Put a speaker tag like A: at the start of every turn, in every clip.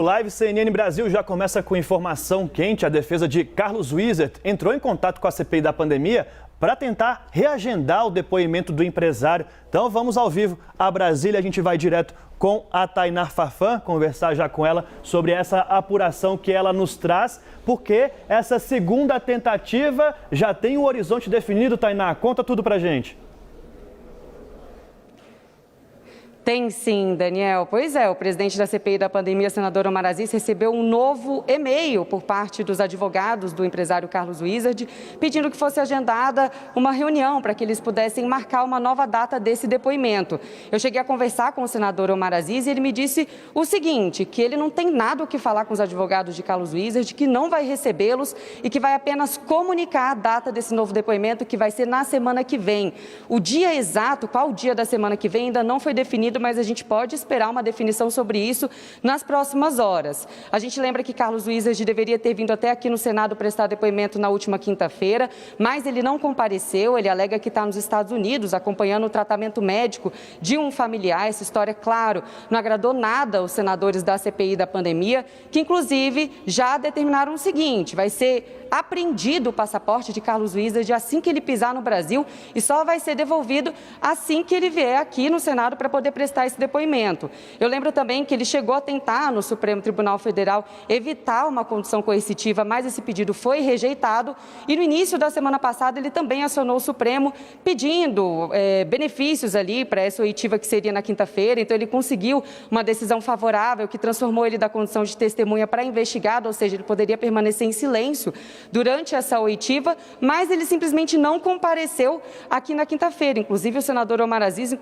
A: O Live CNN Brasil já começa com informação quente. A defesa de Carlos Wizard entrou em contato com a CPI da pandemia para tentar reagendar o depoimento do empresário. Então vamos ao vivo a Brasília, a gente vai direto com a Tainá Farfan, conversar já com ela sobre essa apuração que ela nos traz, porque essa segunda tentativa já tem o horizonte definido. Tainá, conta tudo pra gente.
B: Tem sim, Daniel. Pois é, o presidente da CPI da pandemia, senador Omar Aziz, recebeu um novo e-mail por parte dos advogados do empresário Carlos Wizard, pedindo que fosse agendada uma reunião para que eles pudessem marcar uma nova data desse depoimento. Eu cheguei a conversar com o senador Omar Aziz e ele me disse o seguinte, que ele não tem nada o que falar com os advogados de Carlos Wizard, que não vai recebê-los e que vai apenas comunicar a data desse novo depoimento, que vai ser na semana que vem. O dia exato, qual dia da semana que vem, ainda não foi definido, mas a gente pode esperar uma definição sobre isso nas próximas horas. A gente lembra que Carlos Wizard deveria ter vindo até aqui no Senado prestar depoimento na última quinta-feira, mas ele não compareceu. Ele alega que está nos Estados Unidos acompanhando o tratamento médico de um familiar. Essa história, claro, não agradou nada aos senadores da CPI da pandemia, que inclusive já determinaram o seguinte: vai ser apreendido o passaporte de Carlos Wizard assim que ele pisar no Brasil e só vai ser devolvido assim que ele vier aqui no Senado para poder prestar esse depoimento. Eu lembro também que ele chegou a tentar no Supremo Tribunal Federal evitar uma condução coercitiva, mas esse pedido foi rejeitado e no início da semana passada ele também acionou o Supremo pedindo benefícios ali para essa oitiva que seria na quinta-feira. Então ele conseguiu uma decisão favorável que transformou ele da condição de testemunha para investigado, ou seja, ele poderia permanecer em silêncio durante essa oitiva, mas ele simplesmente não compareceu aqui na quinta-feira. Inclusive, o senador Omar Aziz,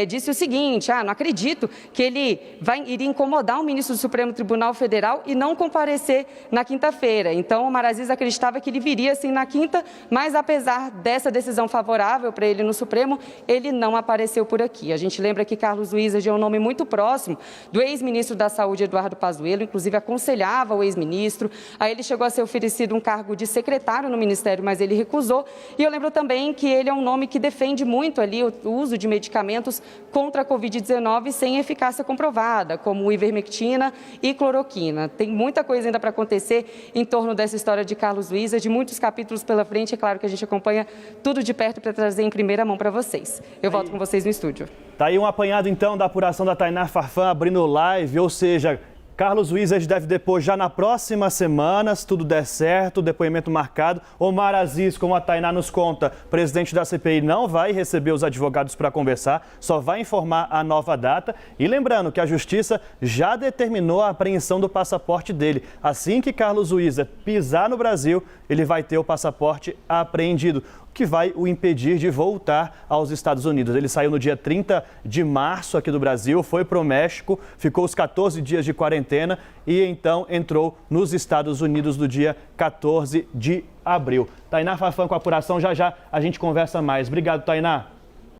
B: disse o seguinte: não acredito que ele iria incomodar o ministro do Supremo Tribunal Federal e não comparecer na quinta-feira. Então, Omar Aziz acreditava que ele viria sim na quinta, mas apesar dessa decisão favorável para ele no Supremo, ele não apareceu por aqui. A gente lembra que Carlos Wizard é um nome muito próximo do ex-ministro da Saúde, Eduardo Pazuello, inclusive aconselhava o ex-ministro. Aí ele chegou a ser oferecido um cargo de secretário no Ministério, mas ele recusou. E eu lembro também que ele é um nome que defende muito ali o uso de medicamentos contra a Covid-19 sem eficácia comprovada, como ivermectina e cloroquina. Tem muita coisa ainda para acontecer em torno dessa história de Carlos Wizard, muitos capítulos pela frente. É claro que a gente acompanha tudo de perto para trazer em primeira mão para vocês. Eu volto com vocês no estúdio.
A: Tá aí um apanhado então da apuração da Tainá Farfan abrindo live, ou seja, Carlos Wizard deve depor já na próxima semana, se tudo der certo, depoimento marcado. Omar Aziz, como a Tainá nos conta, presidente da CPI, não vai receber os advogados para conversar, só vai informar a nova data. E lembrando que a Justiça já determinou a apreensão do passaporte dele. Assim que Carlos Wizard pisar no Brasil, ele vai ter o passaporte apreendido, que vai o impedir de voltar aos Estados Unidos. Ele saiu no dia 30 de março aqui do Brasil, foi para o México, ficou os 14 dias de quarentena e então entrou nos Estados Unidos no dia 14 de abril. Tainá Farfan com a apuração, já já a gente conversa mais. Obrigado, Tainá.